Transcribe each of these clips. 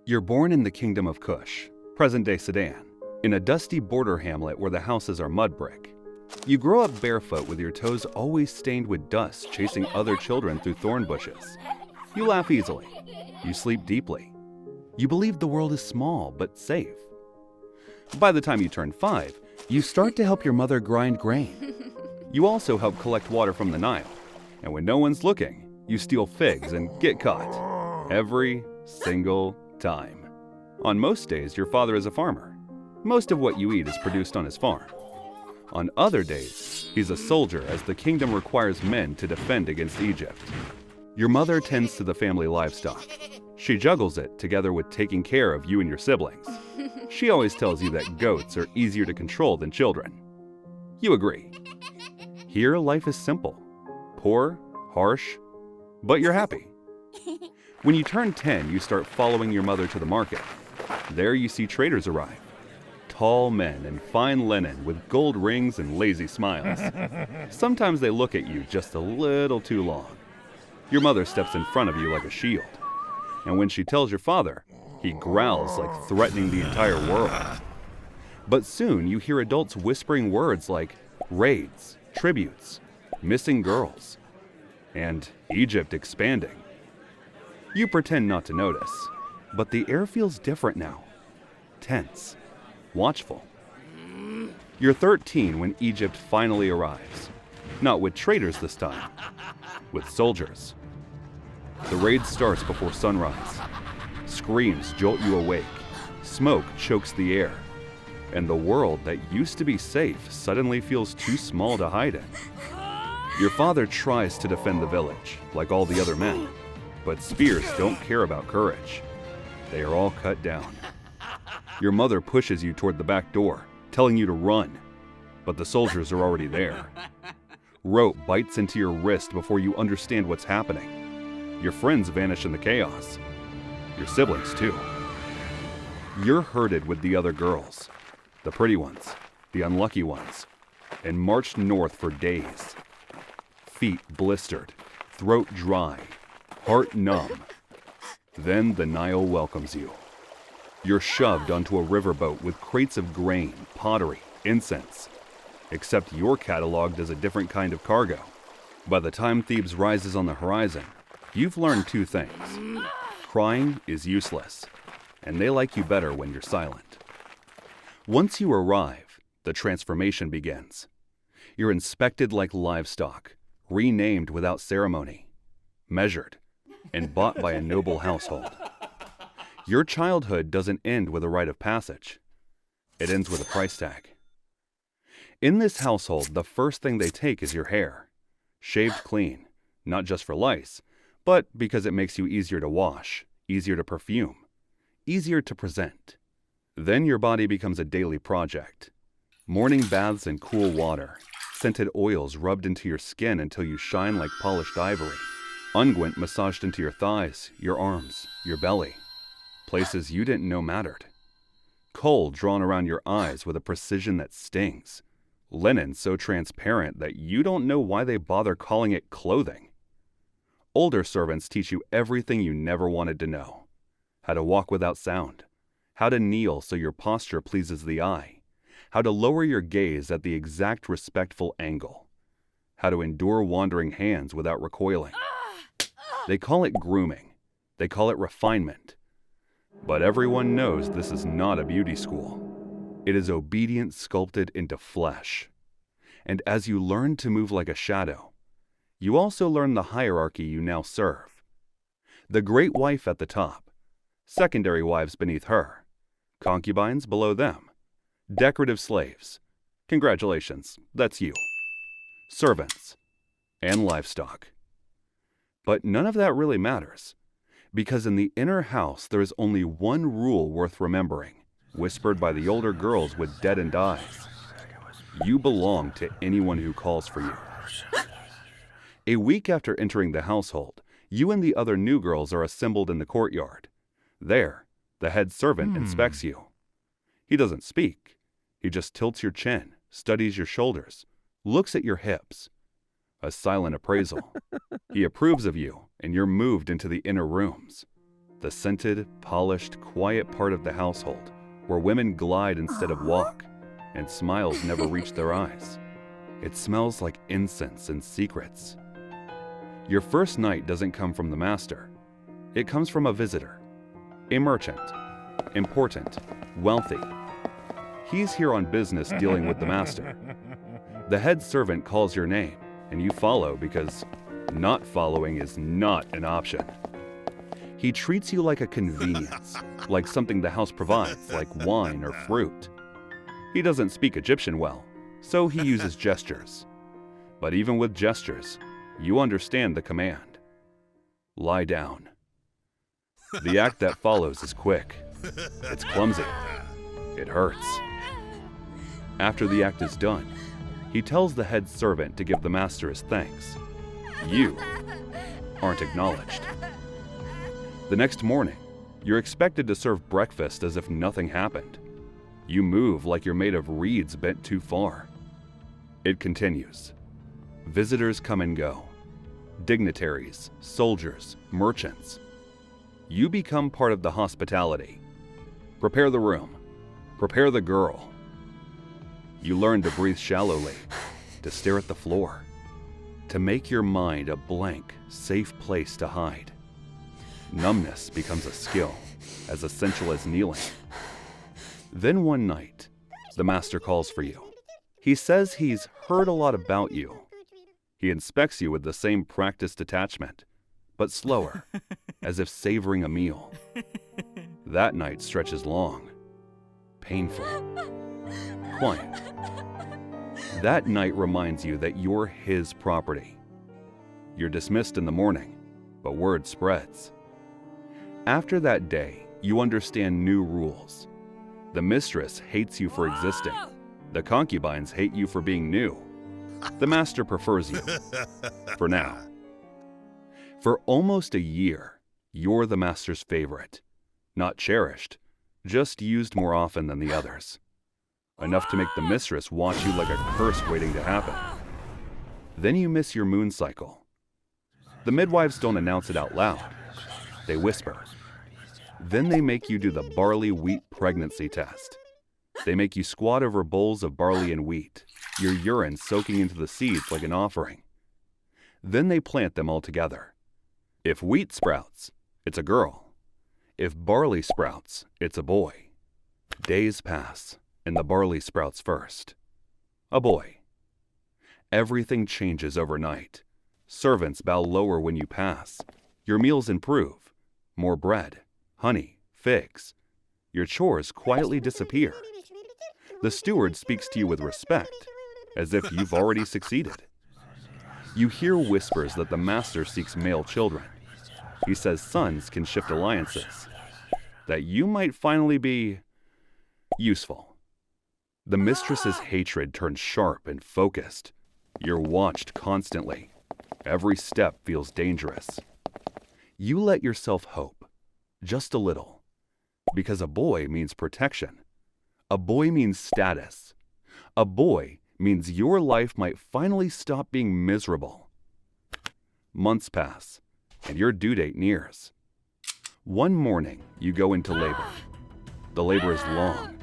You're born in the kingdom of Kush, present-day Sudan, in a dusty border hamlet where the houses are mud brick. You grow up barefoot with your toes always stained with dust, chasing other children through thorn bushes. You laugh easily. You sleep deeply. You believe the world is small but safe. By the time you turn 5, you start to help your mother grind grain. You also help collect water from the Nile. And when no one's looking, you steal figs and get caught. Every single time. On most days, your father is a farmer. Most of what you eat is produced on his farm. On other days, he's a soldier as the kingdom requires men to defend against Egypt. Your mother tends to the family livestock. She juggles it together with taking care of you and your siblings. She always tells you that goats are easier to control than children. You agree. Here, life is simple. Poor, harsh, but you're happy. When you turn 10, you start following your mother to the market. There you see traders arrive. Tall men in fine linen with gold rings and lazy smiles. Sometimes they look at you just a little too long. Your mother steps in front of you like a shield. And when she tells your father, he growls like threatening the entire world. But soon you hear adults whispering words like raids, tributes, missing girls, and Egypt expanding. You pretend not to notice, but the air feels different now. Tense, watchful. You're 13 when Egypt finally arrives. Not with traders this time, with soldiers. The raid starts before sunrise. Screams jolt you awake. Smoke chokes the air. And the world that used to be safe suddenly feels too small to hide in. Your father tries to defend the village, like all the other men. But spears don't care about courage. They are all cut down. Your mother pushes you toward the back door, telling you to run. But the soldiers are already there. Rope bites into your wrist before you understand what's happening. Your friends vanish in the chaos. Your siblings, too. You're herded with the other girls, the pretty ones, the unlucky ones, and marched north for days. Feet blistered, throat dry, heart numb. Then the Nile welcomes you. You're shoved onto a riverboat with crates of grain, pottery, incense. Except you're cataloged as a different kind of cargo. By the time Thebes rises on the horizon, you've learned 2 things. Crying is useless, and they like you better when you're silent. Once you arrive, the transformation begins. You're inspected like livestock, renamed without ceremony, measured, and bought by a noble household. Your childhood doesn't end with a rite of passage. It ends with a price tag. In this household, the first thing they take is your hair. Shaved clean, not just for lice, but because it makes you easier to wash, easier to perfume, easier to present. Then your body becomes a daily project. Morning baths in cool water, scented oils rubbed into your skin until you shine like polished ivory, unguent massaged into your thighs, your arms, your belly, places you didn't know mattered. Kohl drawn around your eyes with a precision that stings. Linen so transparent that you don't know why they bother calling it clothing. Older servants teach you everything you never wanted to know. How to walk without sound. How to kneel so your posture pleases the eye. How to lower your gaze at the exact respectful angle. How to endure wandering hands without recoiling. They call it grooming. They call it refinement. But everyone knows this is not a beauty school. It is obedience sculpted into flesh. And as you learn to move like a shadow, you also learn the hierarchy you now serve. The great wife at the top, secondary wives beneath her, concubines below them, decorative slaves. Congratulations, that's you. Servants, and livestock. But none of that really matters, because in the inner house there is only one rule worth remembering, whispered by the older girls with deadened eyes. You belong to anyone who calls for you. A week after entering the household, you and the other new girls are assembled in the courtyard. There, the head servant inspects you. He doesn't speak. He just tilts your chin, studies your shoulders, looks at your hips. A silent appraisal. He approves of you, and you're moved into the inner rooms. the scented, polished, quiet part of the household where women glide instead of walk and smiles never reach their eyes. It smells like incense and secrets. Your first night doesn't come from the master. It comes from a visitor, a merchant, important, wealthy. He's here on business dealing with the master. The head servant calls your name, and you follow because not following is not an option. He treats you like a convenience, like something the house provides, like wine or fruit. He doesn't speak Egyptian well, so he uses gestures. But even with gestures, you understand the command. Lie down. The act that follows is quick. It's clumsy. It hurts. After the act is done, he tells the head servant to give the master his thanks. You aren't acknowledged. The next morning, you're expected to serve breakfast as if nothing happened. You move like you're made of reeds bent too far. It continues. Visitors come and go. Dignitaries, soldiers, merchants. You become part of the hospitality. Prepare the room. Prepare the girl. You learn to breathe shallowly, to stare at the floor, to make your mind a blank, safe place to hide. Numbness becomes a skill, as essential as kneeling. Then one night, the master calls for you. He says he's heard a lot about you. He inspects you with the same practiced detachment, but slower, as if savoring a meal. That night stretches long, painful, quiet. That night reminds you that you're his property. You're dismissed in the morning, but word spreads. After that day, you understand new rules. The mistress hates you for existing. The concubines hate you for being new. The master prefers you, for now. For almost a year, you're the master's favorite. Not cherished, just used more often than the others. Enough to make the mistress watch you like a curse waiting to happen. Then you miss your moon cycle. The midwives don't announce it out loud. They whisper. Then they make you do the barley-wheat pregnancy test. They make you squat over bowls of barley and wheat, your urine soaking into the seeds like an offering. Then they plant them all together. If wheat sprouts, it's a girl. If barley sprouts, it's a boy. Days pass, and the barley sprouts first. A boy. Everything changes overnight. Servants bow lower when you pass. Your meals improve. More bread, honey, figs. Your chores quietly disappear. The steward speaks to you with respect, as if you've already succeeded. You hear whispers that the master seeks male children. He says sons can shift alliances, that you might finally be useful. The mistress's hatred turns sharp and focused. You're watched constantly. Every step feels dangerous. You let yourself hope, just a little, because a boy means protection. A boy means status. A boy means your life might finally stop being miserable. Months pass, and your due date nears. One morning, you go into labor. The labor is long,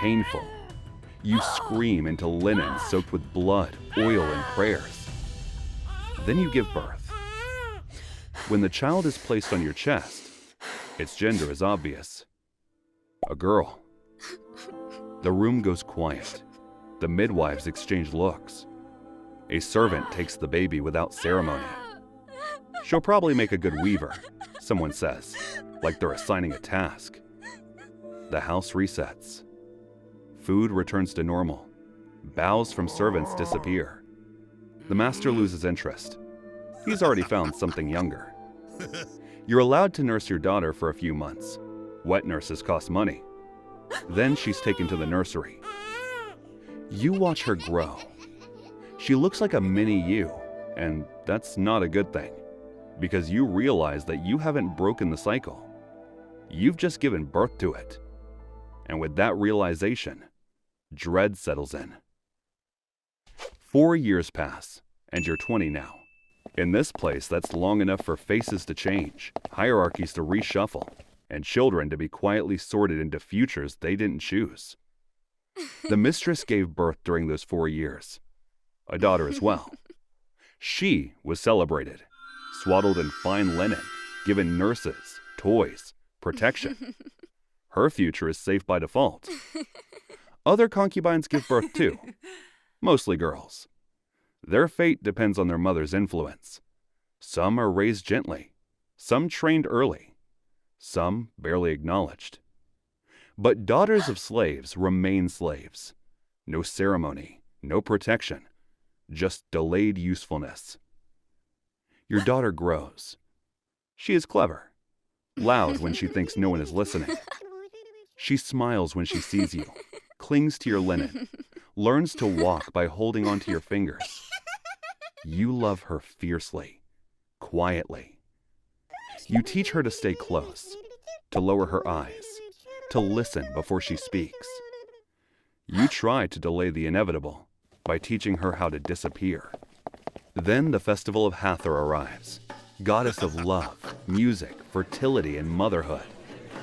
painful. You scream into linen soaked with blood, oil, and prayers. Then you give birth. When the child is placed on your chest, its gender is obvious. A girl. The room goes quiet. The midwives exchange looks. A servant takes the baby without ceremony. She'll probably make a good weaver, someone says, like they're assigning a task. The house resets. Food returns to normal. Bows from servants disappear. The master loses interest. He's already found something younger. You're allowed to nurse your daughter for a few months. Wet nurses cost money. Then she's taken to the nursery. You watch her grow. She looks like a mini you, and that's not a good thing, because you realize that you haven't broken the cycle. You've just given birth to it. And with that realization, dread settles in. 4 years pass, and you're 20 now. In this place, that's long enough for faces to change, hierarchies to reshuffle, and children to be quietly sorted into futures they didn't choose. The mistress gave birth during those 4 years, a daughter as well. She was celebrated, swaddled in fine linen, given nurses, toys, protection. Her future is safe by default. Other concubines give birth too, mostly girls. Their fate depends on their mother's influence. Some are raised gently, some trained early, some barely acknowledged. But daughters of slaves remain slaves. No ceremony, no protection, just delayed usefulness. Your daughter grows. She is clever, loud when she thinks no one is listening. She smiles when she sees you, clings to your linen, learns to walk by holding onto your fingers. You love her fiercely, quietly. You teach her to stay close, to lower her eyes, to listen before she speaks. You try to delay the inevitable by teaching her how to disappear. Then the festival of Hathor arrives, goddess of love, music, fertility, and motherhood.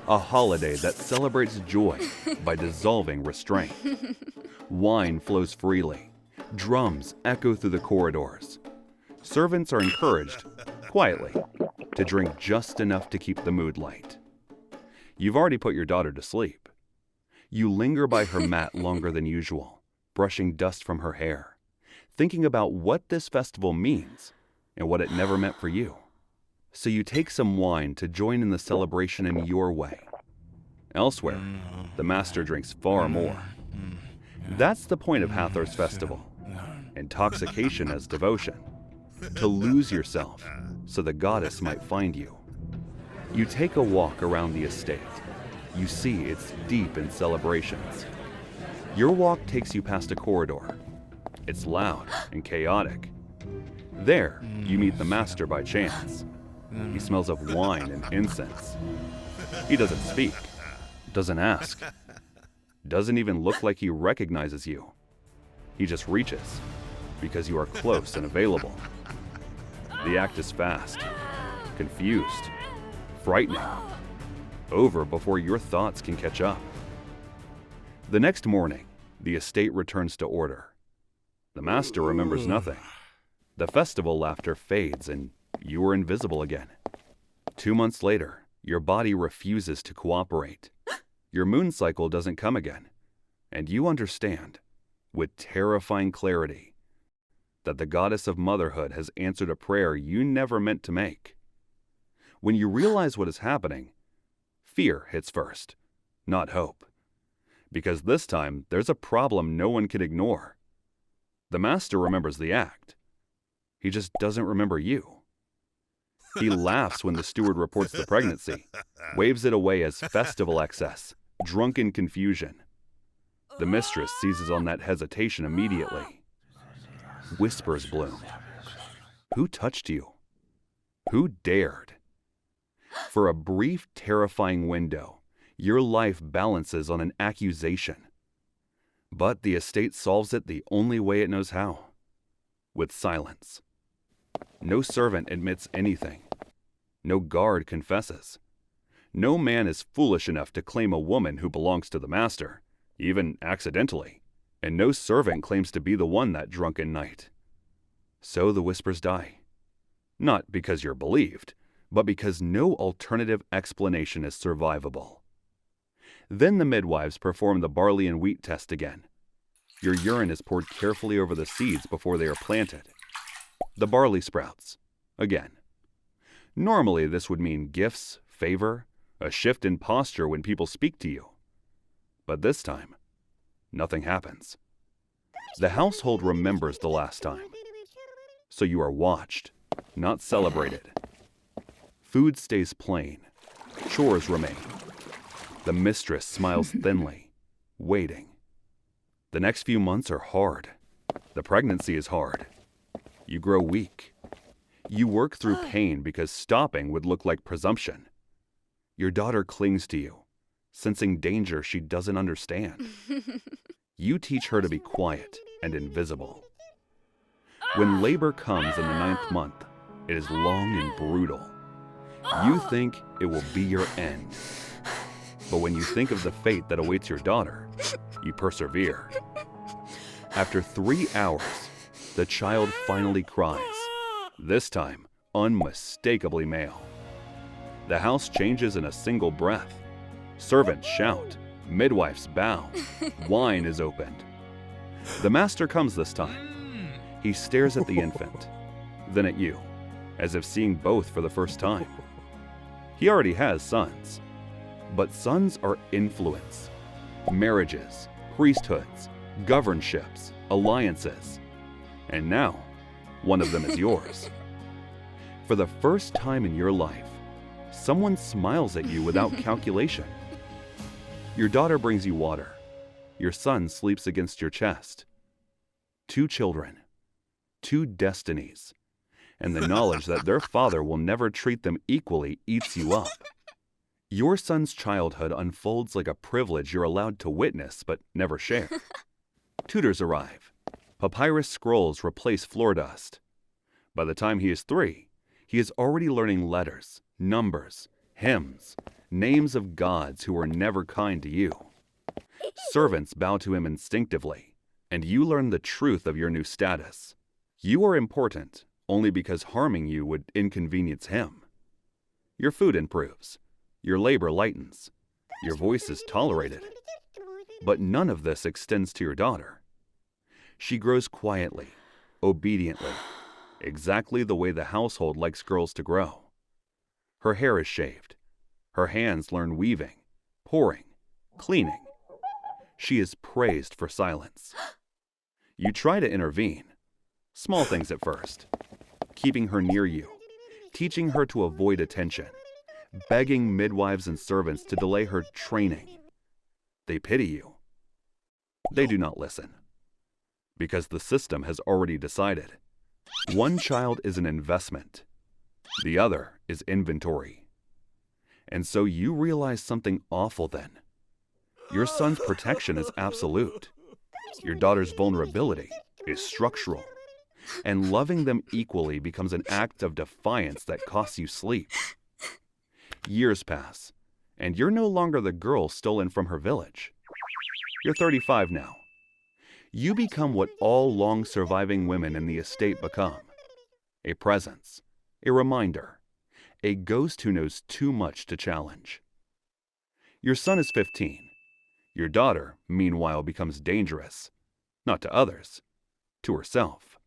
A holiday that celebrates joy by dissolving restraint. Wine flows freely. Drums echo through the corridors. Servants are encouraged, quietly, to drink just enough to keep the mood light. You've already put your daughter to sleep. You linger by her mat longer than usual, brushing dust from her hair, thinking about what this festival means and what it never meant for you. So you take some wine to join in the celebration in your way. Elsewhere, the master drinks far more. That's the point of Hathor's festival. Intoxication as devotion. To lose yourself so the goddess might find you. You take a walk around the estate. You see it's deep in celebrations. Your walk takes you past a corridor. It's loud and chaotic. There, you meet the master by chance. He smells of wine and incense. He doesn't speak, doesn't ask, doesn't even look like he recognizes you. He just reaches, because you are close and available. The act is fast, confused, frightening, over before your thoughts can catch up. The next morning, the estate returns to order. The master remembers nothing. The festival laughter fades and you are invisible again. 2 months later, your body refuses to cooperate. Your moon cycle doesn't come again, and you understand, with terrifying clarity, that the goddess of motherhood has answered a prayer you never meant to make. When you realize what is happening, fear hits first, not hope. Because this time, there's a problem no one can ignore. The master remembers the act. He just doesn't remember you. He laughs when the steward reports the pregnancy, waves it away as festival excess, drunken confusion. The mistress seizes on that hesitation immediately. Whispers bloom. Who touched you? Who dared? For a brief, terrifying window, your life balances on an accusation. But the estate solves it the only way it knows how, with silence. No servant admits anything. No guard confesses. No man is foolish enough to claim a woman who belongs to the master, even accidentally, and no servant claims to be the one that drunken night. So the whispers die. Not because you're believed, but because no alternative explanation is survivable. Then the midwives perform the barley and wheat test again. Your urine is poured carefully over the seeds before they are planted. The barley sprouts, again. Normally this would mean gifts, favor, a shift in posture when people speak to you. But this time, nothing happens. The household remembers the last time. So you are watched, not celebrated. Food stays plain. Chores remain. The mistress smiles thinly, waiting. The next few months are hard. The pregnancy is hard. You grow weak. You work through pain because stopping would look like presumption. Your daughter clings to you, sensing danger she doesn't understand. You teach her to be quiet and invisible. When labor comes in the 9th month, it is long and brutal. You think it will be your end. But when you think of the fate that awaits your daughter, you persevere. After 3 hours, the child finally cries, this time unmistakably male. The house changes in a single breath. Servants shout, midwives bow, wine is opened. The master comes this time. He stares at the infant, then at you, as if seeing both for the first time. He already has sons, but sons are influence. Marriages, priesthoods, governships, alliances. And now, one of them is yours. For the first time in your life, someone smiles at you without calculation. Your daughter brings you water. Your son sleeps against your chest. 2 children, 2 destinies, and the knowledge that their father will never treat them equally eats you up. Your son's childhood unfolds like a privilege you're allowed to witness but never share. Tutors arrive. Papyrus scrolls replace floor dust. By the time he is 3, he is already learning letters, numbers, hymns, names of gods who were never kind to you. Servants bow to him instinctively, and you learn the truth of your new status. You are important only because harming you would inconvenience him. Your food improves. Your labor lightens. Your voice is tolerated. But none of this extends to your daughter. She grows quietly, obediently, exactly the way the household likes girls to grow. Her hair is shaved. Her hands learn weaving, pouring, cleaning. She is praised for silence. You try to intervene. Small things at first. Keeping her near you, teaching her to avoid attention, begging midwives and servants to delay her training. They pity you. They do not listen. Because the system has already decided. One child is an investment. The other is inventory. And so you realize something awful then. Your son's protection is absolute. Your daughter's vulnerability is structural. And loving them equally becomes an act of defiance that costs you sleep. Years pass, and you're no longer the girl stolen from her village. You're 35 now. You become what all long-surviving women in the estate become. A presence, a reminder, a ghost who knows too much to challenge. Your son is 15. Your daughter, meanwhile, becomes dangerous, not to others, to herself.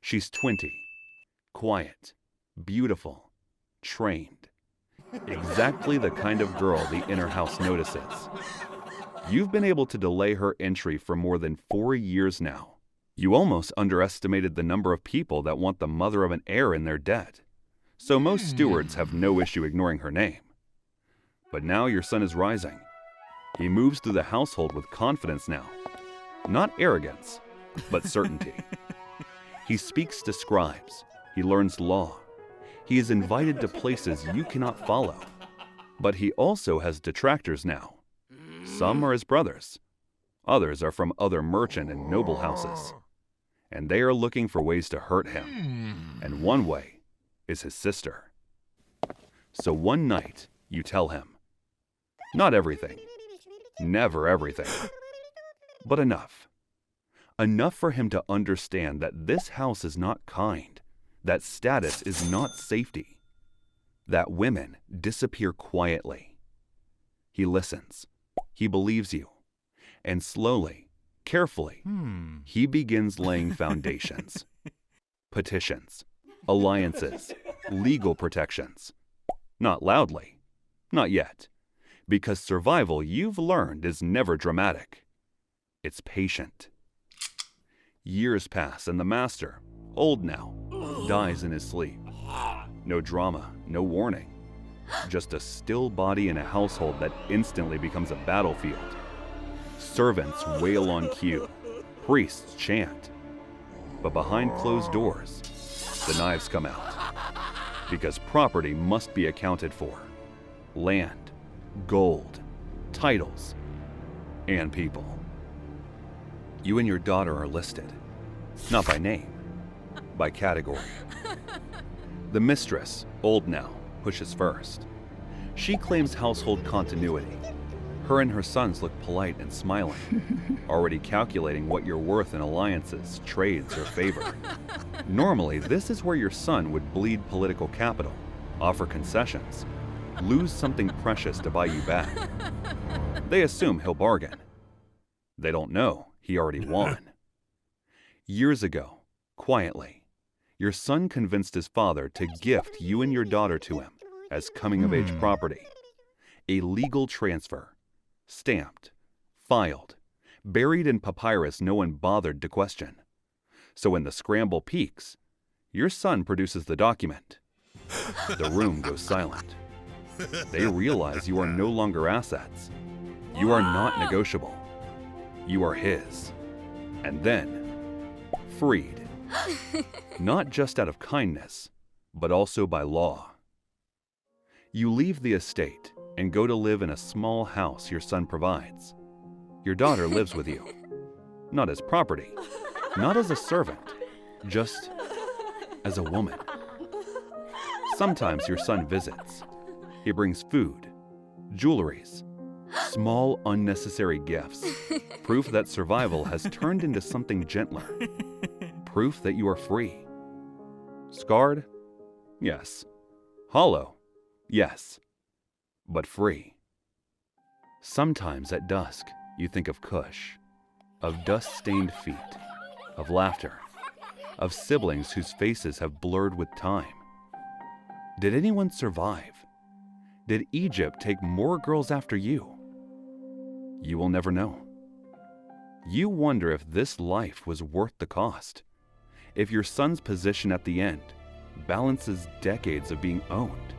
She's 20, quiet, beautiful, trained. Exactly the kind of girl the inner house notices. You've been able to delay her entry for more than 4 years now. You almost underestimated the number of people that want the mother of an heir in their debt. So most stewards have no issue ignoring her name. But now your son is rising. He moves through the household with confidence now. Not arrogance, but certainty. He speaks to scribes. He learns law. He is invited to places you cannot follow. But he also has detractors now. Some are his brothers. Others are from other merchant and noble houses. And they are looking for ways to hurt him. And one way is his sister. So one night, you tell him, not everything, never everything, but enough. Enough for him to understand that this house is not kind, that status is not safety, that women disappear quietly. He listens. He believes you. And slowly, carefully, he begins laying foundations. Petitions, alliances, legal protections. Not loudly. Not yet. Because survival, you've learned, is never dramatic. It's patient. Years pass and the master, old now, dies in his sleep. No drama, no warning. Just a still body in a household that instantly becomes a battlefield. Servants wail on cue. Priests chant. But behind closed doors, the knives come out. Because property must be accounted for. Land, gold, titles, and people. You and your daughter are listed. Not by name, by category. The mistress, old now, pushes first. She claims household continuity. Her and her sons look polite and smiling, already calculating what you're worth in alliances, trades, or favor. Normally, this is where your son would bleed political capital, offer concessions, lose something precious to buy you back. They assume he'll bargain. They don't know he already won. Years ago, quietly, your son convinced his father to gift you and your daughter to him as coming-of-age property. A legal transfer. Stamped, filed, buried in papyrus no one bothered to question. So when the scramble peaks, your son produces the document. The room goes silent. They realize you are no longer assets. You are not negotiable. You are his. And then, freed. Not just out of kindness, but also by law. You leave the estate and go to live in a small house your son provides. Your daughter lives with you. Not as property, not as a servant, just as a woman. Sometimes your son visits. He brings food, jewelries, small unnecessary gifts, proof that survival has turned into something gentler, proof that you are free. Scarred? Yes. Hollow? Yes. But free. Sometimes at dusk, you think of Kush, of dust-stained feet, of laughter, of siblings whose faces have blurred with time. Did anyone survive? Did Egypt take more girls after you? You will never know. You wonder if this life was worth the cost, if your son's position at the end balances decades of being owned.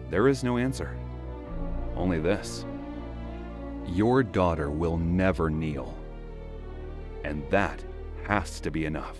There is no answer. Only this. Your daughter will never kneel. And that has to be enough.